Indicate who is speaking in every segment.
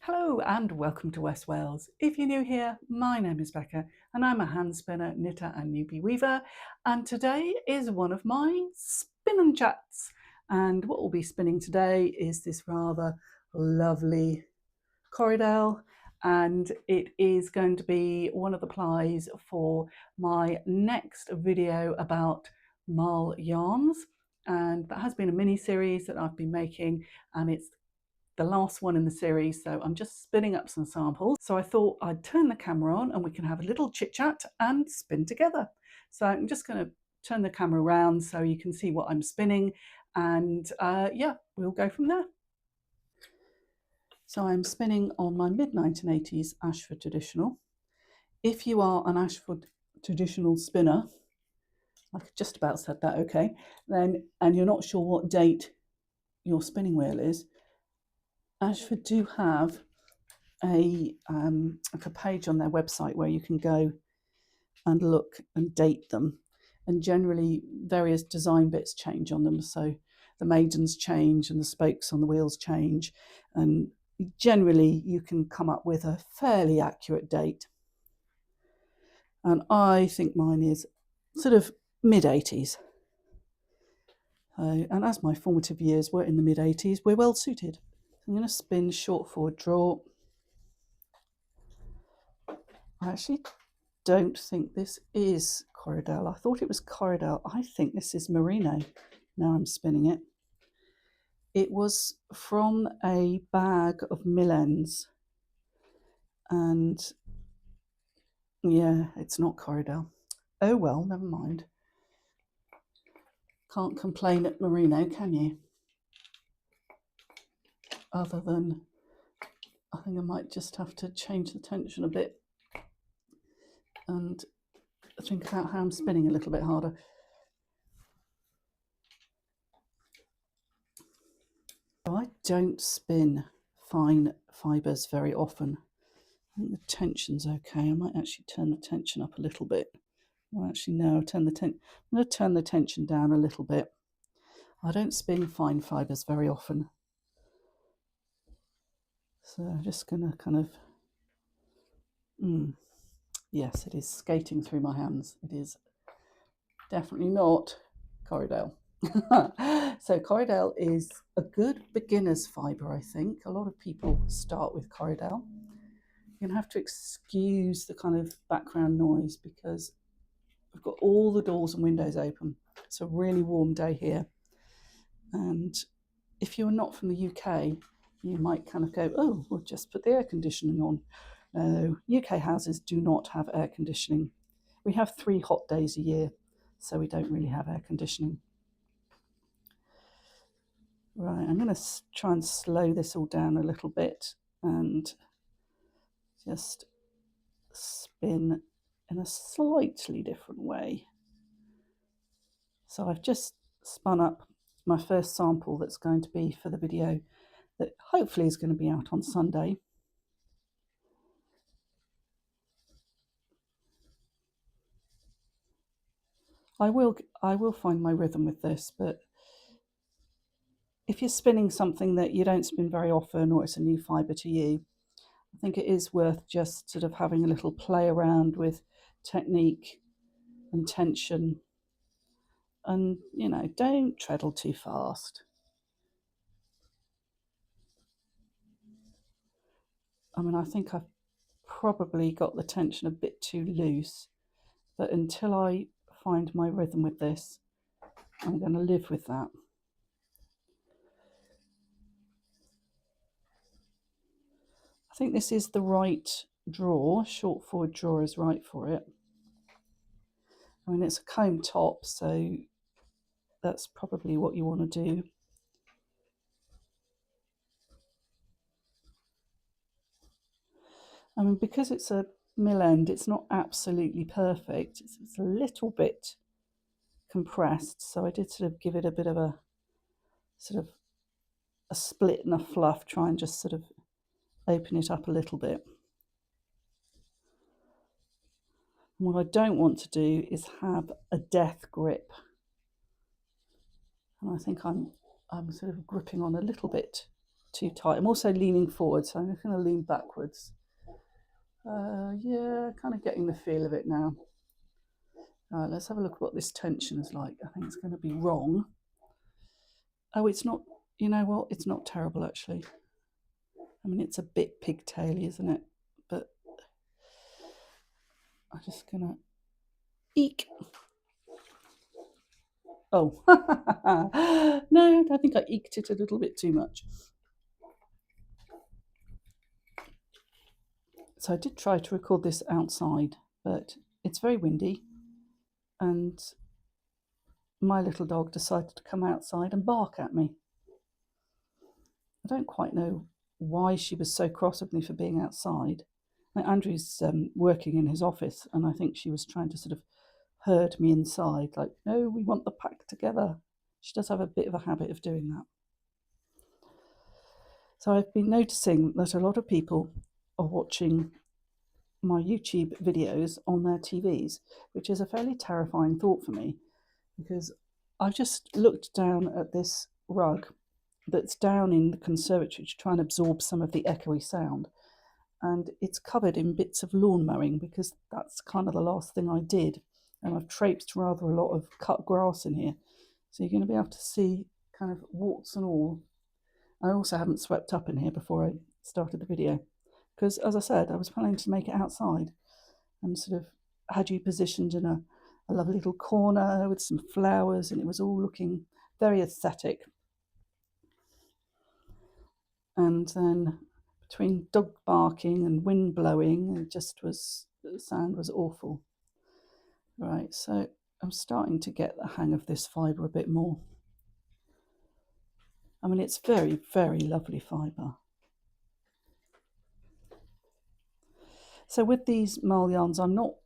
Speaker 1: Hello and welcome to West Wales. If you're new here, my name is Becca and I'm a hand spinner, knitter and newbie weaver, and today is one of my spin and chats, and what we'll be spinning today is this rather lovely corridor, and it is going to be one of the plies for my next video about Marl Yarns, and that has been a mini series that I've been making, and it's the last one in the series, so I'm just spinning up some samples. So I thought I'd turn the camera on and we can have a little chit chat and spin together. So I'm just going to turn the camera around so you can see what I'm spinning, and yeah, we'll go from there. So I'm spinning on my mid-1980s Ashford traditional. If you are an Ashford traditional spinner, I just about said that, okay, then, and you're not sure what date your spinning wheel is, Ashford do have like a page on their website where you can go and look and date them, and generally various design bits change on them, so the maidens change and the spokes on the wheels change, and generally you can come up with a fairly accurate date, and I think mine is sort of mid-80s. And as my formative years were in the mid-80s, we're well suited. I'm going to spin short forward draw. I actually don't think this is Corridel. I thought it was Corridel. I think this is Merino. Now I'm spinning it. It was from a bag of Millens, and yeah, it's not Corridel. Oh well, never mind. Can't complain at Merino, can you? Other than I think I might just have to change the tension a bit and think about how I'm spinning a little bit harder. I don't spin fine fibres very often. I think the tension's okay. I might actually turn the tension up a little bit. Well, actually, no, I'm going to turn the tension down a little bit. I don't spin fine fibres very often. So I'm just going to kind of, yes, it is skating through my hands. It is definitely not Corridel. So Corridel is a good beginner's fibre, I think. A lot of people start with Corridel. You're going to have to excuse the kind of background noise because we've got all the doors and windows open. It's a really warm day here. And if you're not from the UK, you might kind of go, oh, we'll just put the air conditioning on. No, UK houses do not have air conditioning. We have 3 hot days a year, so we don't really have air conditioning. Right, I'm going to try and slow this all down a little bit and just spin in a slightly different way. So I've just spun up my first sample that's going to be for the video that hopefully is going to be out on Sunday. I will find my rhythm with this, but if you're spinning something that you don't spin very often or it's a new fibre to you, I think it is worth just sort of having a little play around with technique and tension, and you know, don't treadle too fast. I mean, I think I've probably got the tension a bit too loose, but until I find my rhythm with this, I'm going to live with that. I think this is the right draw. Short forward draw is right for it. I mean, it's a comb top, so that's probably what you want to do. I mean, because it's a mill end, it's not absolutely perfect. It's a little bit compressed, so I did sort of give it a bit of a sort of a split and a fluff, try and just sort of open it up a little bit. And what I don't want to do is have a death grip, and I think I'm sort of gripping on a little bit too tight. I'm also leaning forward, so I'm just going to lean backwards. Yeah, kind of getting the feel of it now. All right, let's have a look at what this tension is like. I think it's going to be wrong. Oh, it's not, you know what? It's not terrible, actually. I mean, it's a bit pigtaily, isn't it? But I'm just going to eek. Oh, no, I think I eked it a little bit too much. So I did try to record this outside, but it's very windy, and my little dog decided to come outside and bark at me. I don't quite know why she was so cross with me for being outside. Andrew's working in his office, and I think she was trying to sort of herd me inside, like, no, we want the pack together. She does have a bit of a habit of doing that. So I've been noticing that a lot of people are watching my YouTube videos on their TVs, which is a fairly terrifying thought for me, because I've just looked down at this rug that's down in the conservatory to try and absorb some of the echoey sound, and it's covered in bits of lawn mowing because that's kind of the last thing I did, and I've traipsed rather a lot of cut grass in here, so you're going to be able to see kind of warts and all. I also haven't swept up in here before I started the video, because as I said, I was planning to make it outside and sort of had you positioned in a lovely little corner with some flowers, and it was all looking very aesthetic. And then between dog barking and wind blowing, it just was, the sound was awful. Right, so I'm starting to get the hang of this fibre a bit more. I mean, it's very, very lovely fibre. So with these Marl yarns, I'm not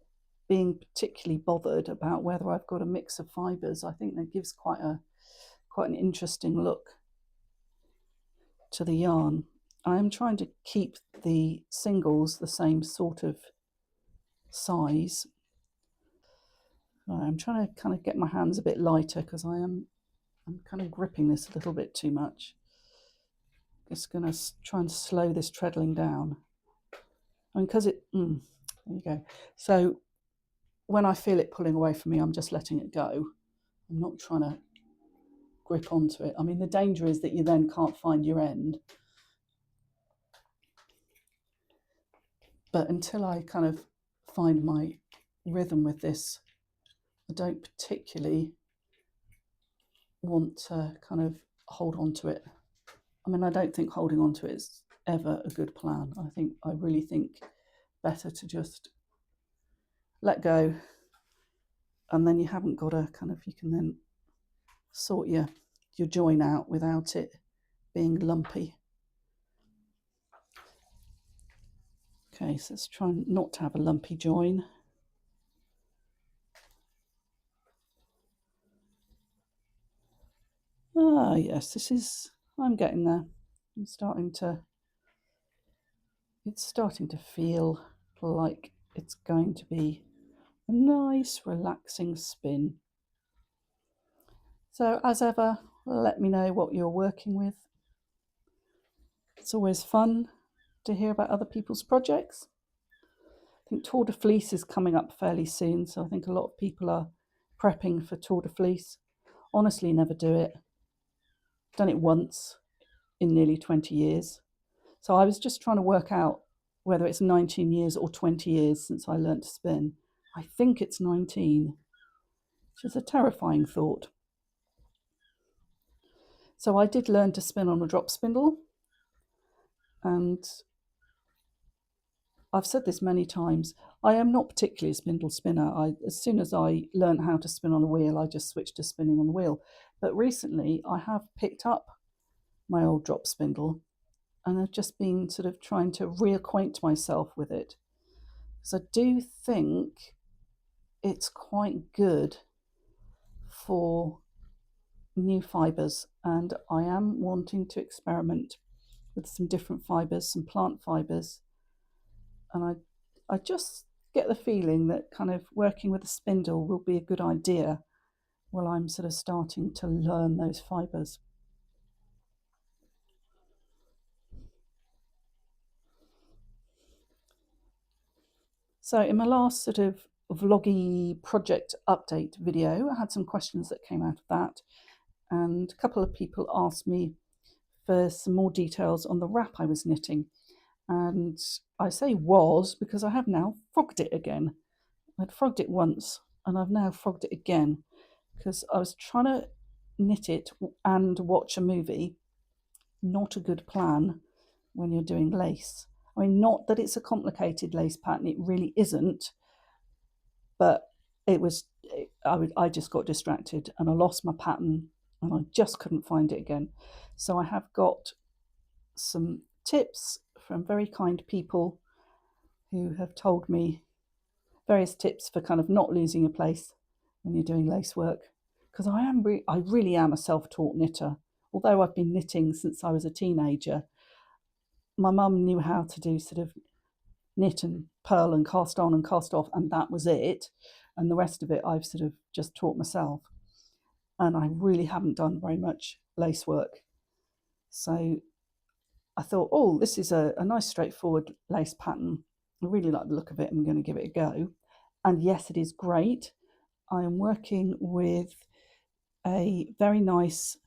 Speaker 1: being particularly bothered about whether I've got a mix of fibres. I think that gives quite an interesting look to the yarn. I am trying to keep the singles the same sort of size. I'm trying to kind of get my hands a bit lighter because I'm kind of gripping this a little bit too much. Just going to try and slow this treadling down. I mean, because there you go. So when I feel it pulling away from me, I'm just letting it go. I'm not trying to grip onto it. I mean, the danger is that you then can't find your end. But until I kind of find my rhythm with this, I don't particularly want to kind of hold on to it. I mean, I don't think holding on to it is ever a good plan. I really think better to just let go, and then you haven't got a kind of, you can then sort your join out without it being lumpy. Okay, so let's try not to have a lumpy join. Ah, yes, I'm getting there. It's starting to feel like it's going to be a nice, relaxing spin. So, as ever, let me know what you're working with. It's always fun to hear about other people's projects. I think Tour de Fleece is coming up fairly soon, so I think a lot of people are prepping for Tour de Fleece. Honestly, never do it. Done it once in nearly 20 years. So I was just trying to work out whether it's 19 years or 20 years since I learnt to spin. I think it's 19, which is a terrifying thought. So I did learn to spin on a drop spindle, and I've said this many times, I am not particularly a spindle spinner. As soon as I learned how to spin on a wheel, I just switched to spinning on the wheel. But recently I have picked up my old drop spindle, and I've just been sort of trying to reacquaint myself with it, because I do think it's quite good for new fibres, and I am wanting to experiment with some different fibres, some plant fibres, and I just get the feeling that kind of working with a spindle will be a good idea while I'm sort of starting to learn those fibres. So in my last sort of vloggy project update video, I had some questions that came out of that, and a couple of people asked me for some more details on the wrap I was knitting. And I say was because I have now frogged it again. I'd frogged it once and I've now frogged it again because I was trying to knit it and watch a movie. Not a good plan when you're doing lace. I mean, not that it's a complicated lace pattern, it really isn't, but it was, I just got distracted and I lost my pattern and I just couldn't find it again. So I have got some tips from very kind people who have told me various tips for kind of not losing your place when you're doing lace work, because I really am a self-taught knitter. Although I've been knitting since I was a teenager, my mum knew how to do sort of knit and purl and cast on and cast off, and that was it. And the rest of it I've sort of just taught myself. And I really haven't done very much lace work. So I thought, oh, this is a nice straightforward lace pattern. I really like the look of it. I'm going to give it a go. And yes, it is great. I am working with a very nice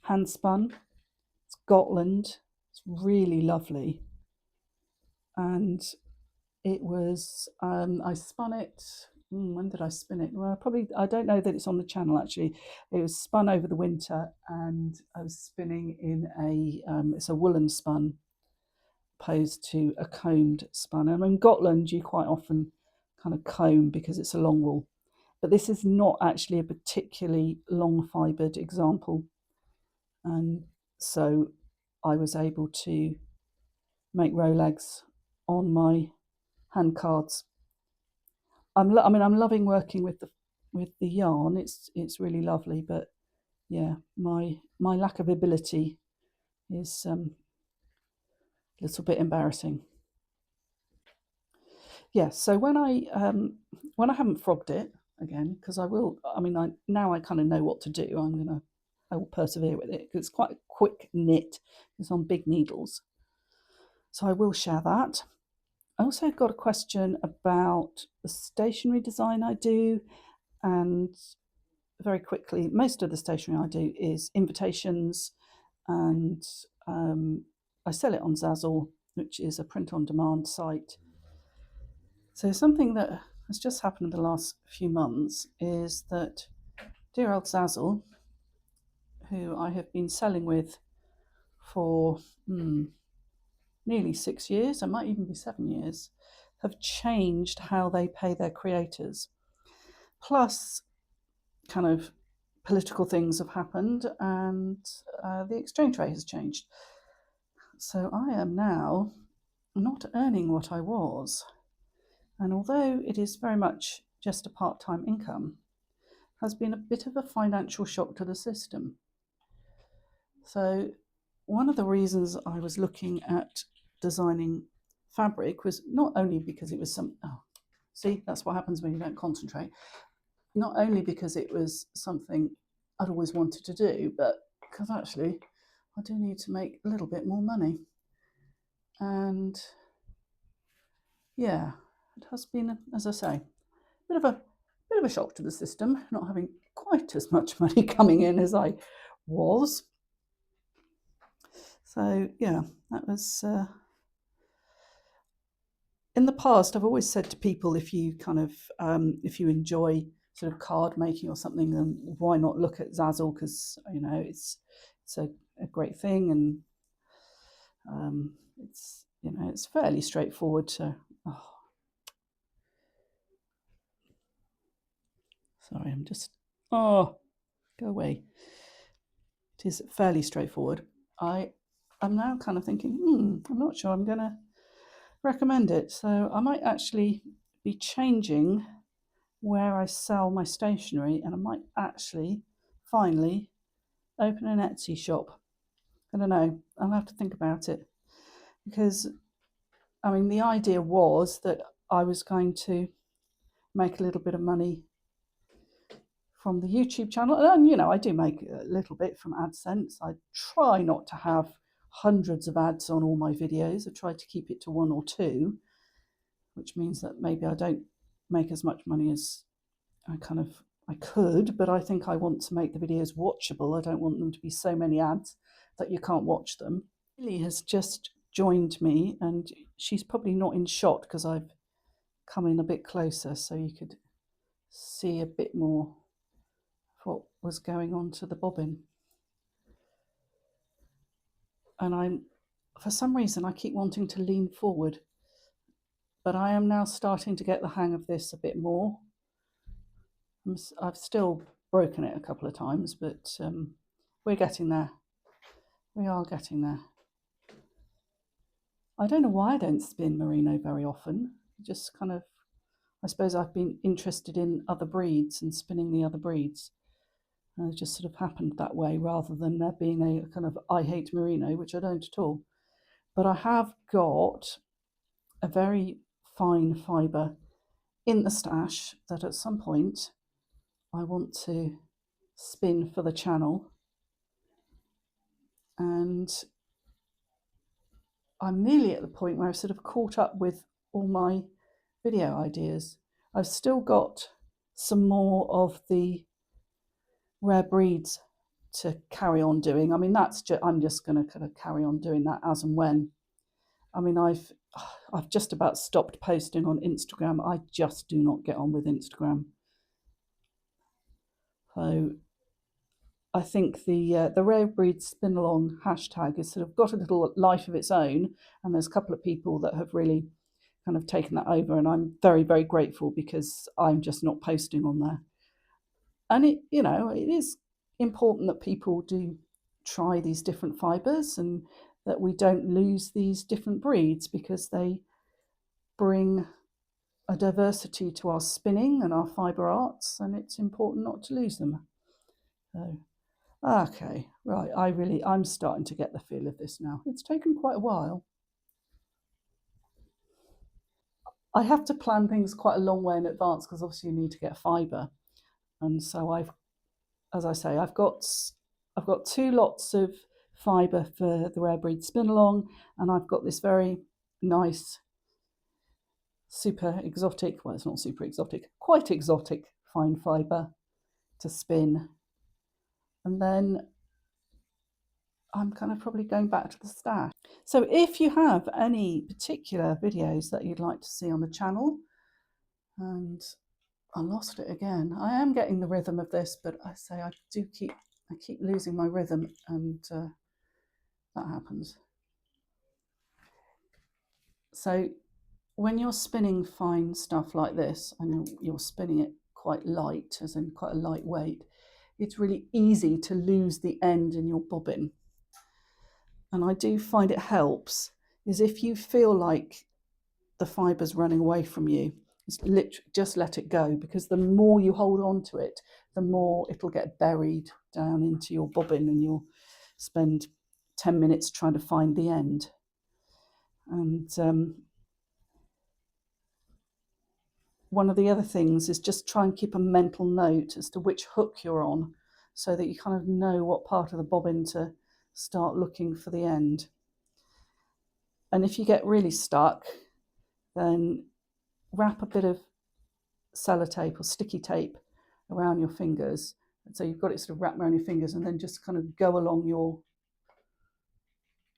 Speaker 1: handspun. It's Gotland. It's really lovely. And it was, I spun it, when did I spin it? Well, probably, I don't know that it's on the channel actually. It was spun over the winter and I was spinning in it's a woolen spun opposed to a combed spun. And in Gotland, you quite often kind of comb because it's a long wool. But this is not actually a particularly long fibred example. And so I was able to make row legs on my hand cards. I'm loving working with the yarn. It's really lovely, but yeah, my lack of ability is a little bit embarrassing. Yeah, so when I haven't frogged it again, because now I kind of know what to do. I will persevere with it because it's quite a quick knit. It's on big needles, so I will share that. I also got a question about the stationery design I do, and very quickly, most of the stationery I do is invitations, and I sell it on Zazzle, which is a print-on-demand site. So something that has just happened in the last few months is that dear old Zazzle, who I have been selling with for nearly 6 years, it might even be 7 years, have changed how they pay their creators. Plus, kind of political things have happened and the exchange rate has changed. So I am now not earning what I was. And although it is very much just a part-time income, has been a bit of a financial shock to the system. So one of the reasons I was looking at designing fabric was not only because it was see, that's what happens when you don't concentrate. Not only because it was something I'd always wanted to do, but because actually I do need to make a little bit more money. And yeah, it has been, as I say, a bit of a shock to the system, not having quite as much money coming in as I was. So yeah, that was in the past, I've always said to people, if you enjoy sort of card making or something, then why not look at Zazzle, because it's a great thing, and it's fairly straightforward to sorry, I'm just go away. It is fairly straightforward. I'm now kind of thinking, I'm not sure I'm going to recommend it, so I might actually be changing where I sell my stationery, and I might actually finally open an Etsy shop. I don't know, I'll have to think about it, because the idea was that I was going to make a little bit of money from the YouTube channel, and I do make a little bit from AdSense. I try not to have hundreds of ads on all my videos. I try to keep it to 1 or 2, which means that maybe I don't make as much money as I could, but I think I want to make the videos watchable. I don't want them to be so many ads that you can't watch them. Lily has just joined me, and she's probably not in shot because I've come in a bit closer so you could see a bit more of what was going on to the bobbin. And for some reason, I keep wanting to lean forward, but I am now starting to get the hang of this a bit more. I've still broken it a couple of times, but we're getting there. We are getting there. I don't know why I don't spin merino very often. Just kind of, I suppose I've been interested in other breeds and spinning the other breeds. And it just sort of happened that way rather than there being a kind of I hate merino, which I don't at all. But I have got a very fine fibre in the stash that at some point I want to spin for the channel. And I'm nearly at the point where I've sort of caught up with all my video ideas. I've still got some more of the rare breeds to carry on doing. I mean, I'm just going to kind of carry on doing that as and when. I mean, I've just about stopped posting on Instagram. I just do not get on with Instagram. So I think the rare breed spin along hashtag has sort of got a little life of its own, and there's a couple of people that have really kind of taken that over, and I'm very, very grateful because I'm just not posting on there. And it is important that people do try these different fibres and that we don't lose these different breeds because they bring a diversity to our spinning and our fibre arts, and it's important not to lose them. So, okay, right, I'm starting to get the feel of this now. It's taken quite a while. I have to plan things quite a long way in advance because obviously you need to get fibre. And so as I say, I've got 2 lots of fibre for the rare breed spin along, and I've got this very nice, super exotic, well, it's not super exotic, quite exotic fine fibre to spin. And then I'm kind of probably going back to the stash. So if you have any particular videos that you'd like to see on the channel, and I lost it again. I am getting the rhythm of this, but I say I keep losing my rhythm, and that happens. So when you're spinning fine stuff like this, and you're spinning it quite light, as in quite a light weight, it's really easy to lose the end in your bobbin. And I do find it helps is if you feel like the fiber's running away from you, just let it go, because the more you hold on to it, the more it'll get buried down into your bobbin, and you'll spend 10 minutes trying to find the end. And one of the other things is just try and keep a mental note as to which hook you're on, so that you kind of know what part of the bobbin to start looking for the end. And if you get really stuck, then wrap a bit of sellotape or sticky tape around your fingers. And so you've got it sort of wrapped around your fingers, and then just kind of go along your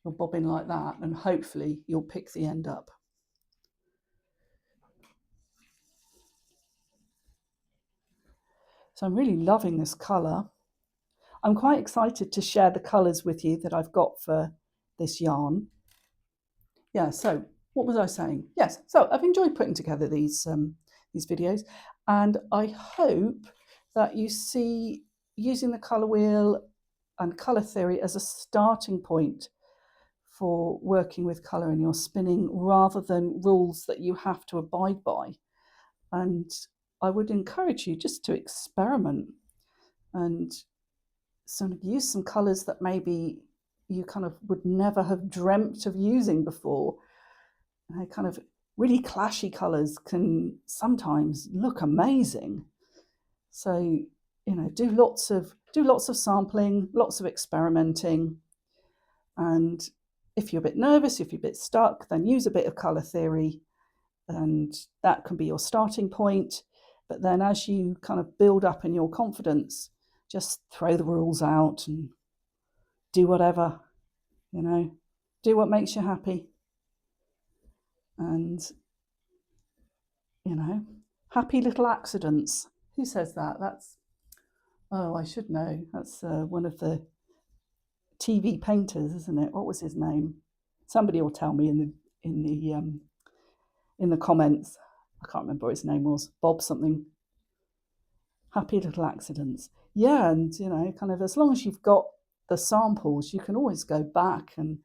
Speaker 1: bobbin like that, and hopefully you'll pick the end up. So I'm really loving this colour. I'm quite excited to share the colours with you that I've got for this yarn. Yeah, so what was I saying? Yes, so I've enjoyed putting together these videos, and I hope that you see using the colour wheel and colour theory as a starting point for working with colour in your spinning, rather than rules that you have to abide by. And I would encourage you just to experiment and sort of use some colours that maybe you kind of would never have dreamt of using before. Kind of really clashy colours can sometimes look amazing. So, do lots of sampling, lots of experimenting. And if you're a bit nervous, if you're a bit stuck, then use a bit of colour theory and that can be your starting point. But then as you kind of build up in your confidence, just throw the rules out and do whatever, do what makes you happy. And, happy little accidents. Who says that? Oh, I should know. That's one of the TV painters, isn't it? What was his name? Somebody will tell me in the comments. I can't remember what his name was. Bob something. Happy little accidents. Yeah, and kind of as long as you've got the samples, you can always go back, and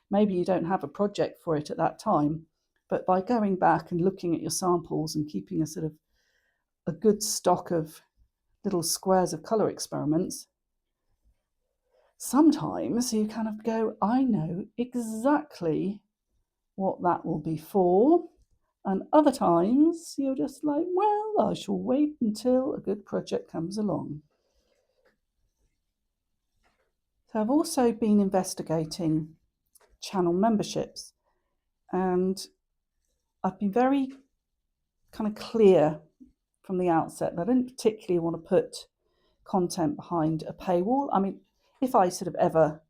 Speaker 1: maybe you don't have a project for it at that time, but by going back and looking at your samples and keeping a sort of a good stock of little squares of colour experiments, sometimes you kind of go, I know exactly what that will be for. And other times you're just like, well, I shall wait until a good project comes along. So I've also been investigating channel memberships, and I've been very kind of clear from the outset that I didn't particularly want to put content behind a paywall. I mean, if I sort of ever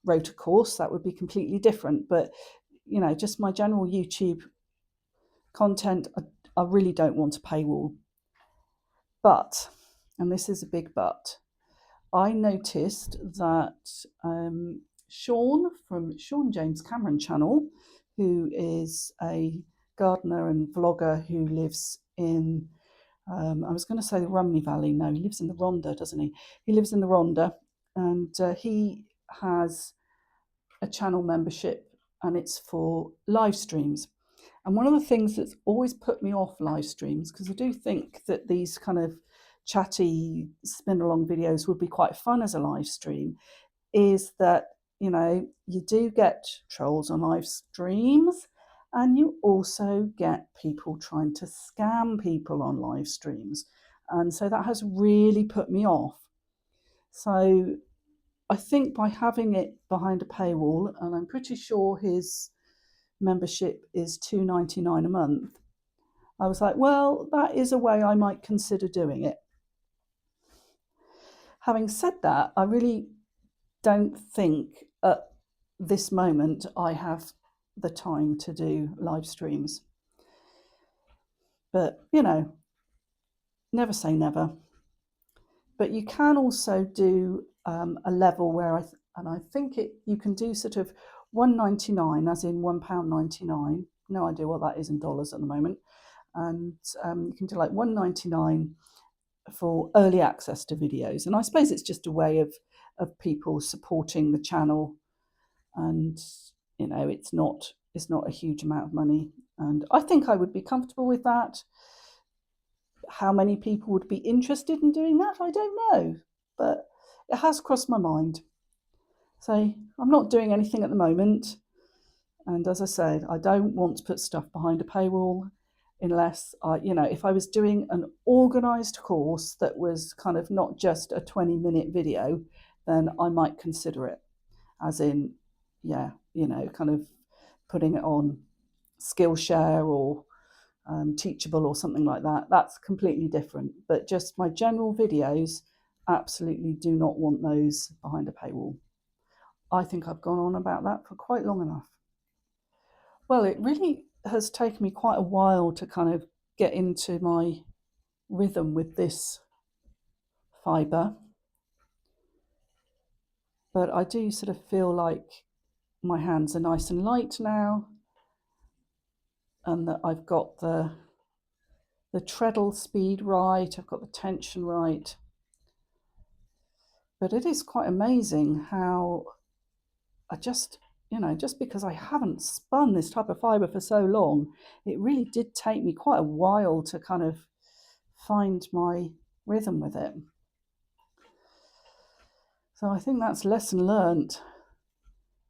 Speaker 1: wrote a course, that would be completely different. But, just my general YouTube content, I really don't want a paywall. But, and this is a big but, I noticed that Sean from Sean James Cameron channel, who is a gardener and vlogger who lives in, I was going to say the Rumney Valley. No, he lives in the Rhondda, doesn't he? He lives in the Rhondda, and he has a channel membership, and it's for live streams. And one of the things that's always put me off live streams, because I do think that these kind of chatty spin along videos would be quite fun as a live stream, is that you do get trolls on live streams, and you also get people trying to scam people on live streams, and so that has really put me off. So I think by having it behind a paywall, and I'm pretty sure his membership is $2.99 a month, I was like, well, that is a way I might consider doing it. Having said that, I really don't think at this moment I have the time to do live streams. But, never say never. But you can also do a level where I think you can do sort of $1.99, as in £1.99. No idea what that is in dollars at the moment. And you can do like $1.99 for early access to videos. And I suppose it's just a way of people supporting the channel, and it's not a huge amount of money, and I think I would be comfortable with that. How many people would be interested in doing that, I don't know, but it has crossed my mind. So I'm not doing anything at the moment, and as I said, I don't want to put stuff behind a paywall unless if I was doing an organized course that was kind of not just a 20-minute video, then I might consider it, as in, kind of putting it on Skillshare or Teachable or something like that. That's completely different. But just my general videos, absolutely do not want those behind a paywall. I think I've gone on about that for quite long enough. Well, it really has taken me quite a while to kind of get into my rhythm with this fibre, but I do sort of feel like my hands are nice and light now, and that I've got the treadle speed right, I've got the tension right. But it is quite amazing how I just because I haven't spun this type of fibre for so long, it really did take me quite a while to kind of find my rhythm with it. So I think that's lesson learned.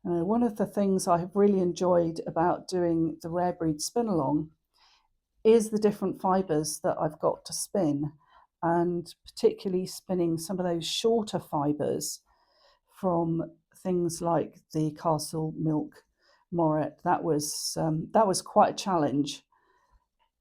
Speaker 1: One of the things I have really enjoyed about doing the Rare Breed spin along is the different fibres that I've got to spin, and particularly spinning some of those shorter fibres from things like the Castle Milk Moret. That was quite a challenge,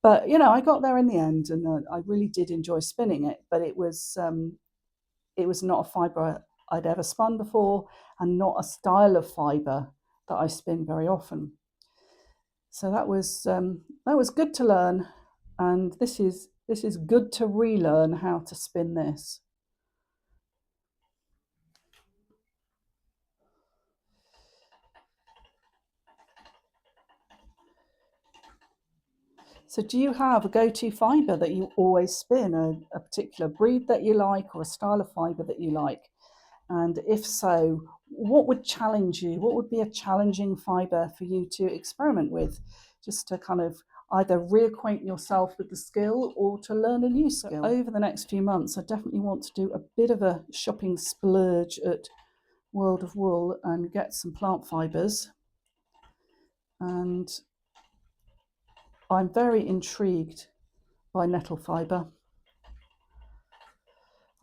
Speaker 1: But you know, I got there in the end, and I really did enjoy spinning it. But it was not a fibre I'd ever spun before, and not a style of fibre that I spin very often. So that was good to learn, and this is good to relearn how to spin this. So do you have a go-to fibre that you always spin, a particular breed that you like, or a style of fibre that you like? And if so, what would challenge you? What would be a challenging fibre for you to experiment with, just to kind of either reacquaint yourself with the skill or to learn a new skill? So over the next few months, I definitely want to do a bit of a shopping splurge at World of Wool and get some plant fibres. And I'm very intrigued by nettle fibre.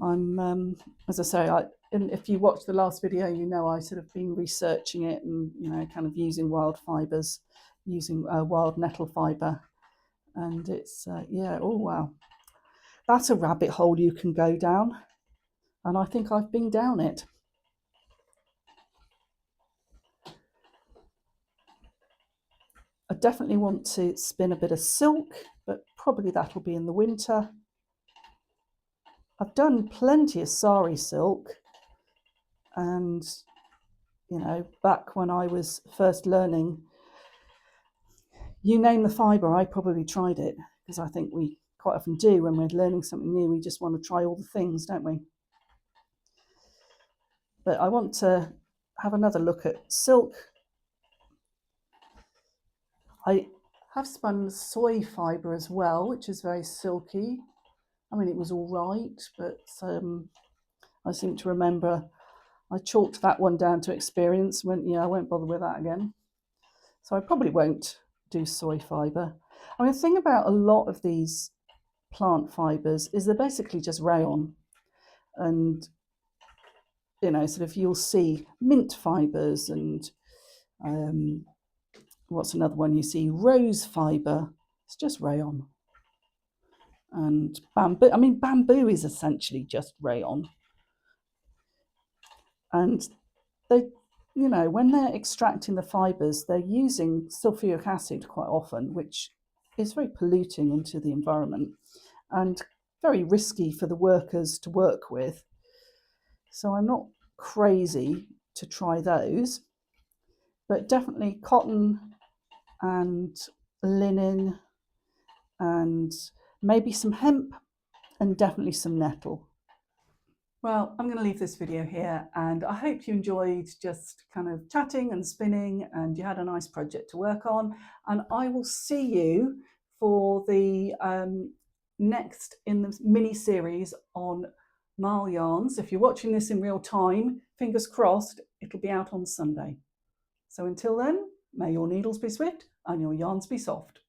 Speaker 1: I'm, as I say, if you watched the last video, you know I sort of been researching it and, you know, kind of using wild fibres, using wild nettle fibre. And it's, yeah, oh wow. That's a rabbit hole you can go down. And I think I've been down it. I definitely want to spin a bit of silk, but probably that'll be in the winter. I've done plenty of sari silk, and you know, back when I was first learning, you name the fibre, I probably tried it, because I think we quite often do when we're learning something new. We just want to try all the things, don't we? But I want to have another look at silk. I have spun soy fibre as well, which is very silky. I mean, it was all right, but I seem to remember I chalked that one down to experience, went, yeah, I won't bother with that again. So I probably won't do soy fibre. I mean, the thing about a lot of these plant fibres is they're basically just rayon. And, you know, sort of you'll see mint fibres and what's another one you see? Rose fibre. It's just rayon. And bamboo, I mean, bamboo is essentially just rayon. And they, you know, when they're extracting the fibres, they're using sulfuric acid quite often, which is very polluting into the environment and very risky for the workers to work with. So I'm not crazy to try those, but definitely cotton and linen and maybe some hemp and definitely some nettle. Well, I'm going to leave this video here, and I hope you enjoyed just kind of chatting and spinning and you had a nice project to work on. And I will see you for the next in the mini series on Marl Yarns. If you're watching this in real time, fingers crossed, it'll be out on Sunday. So until then, may your needles be swift and your yarns be soft.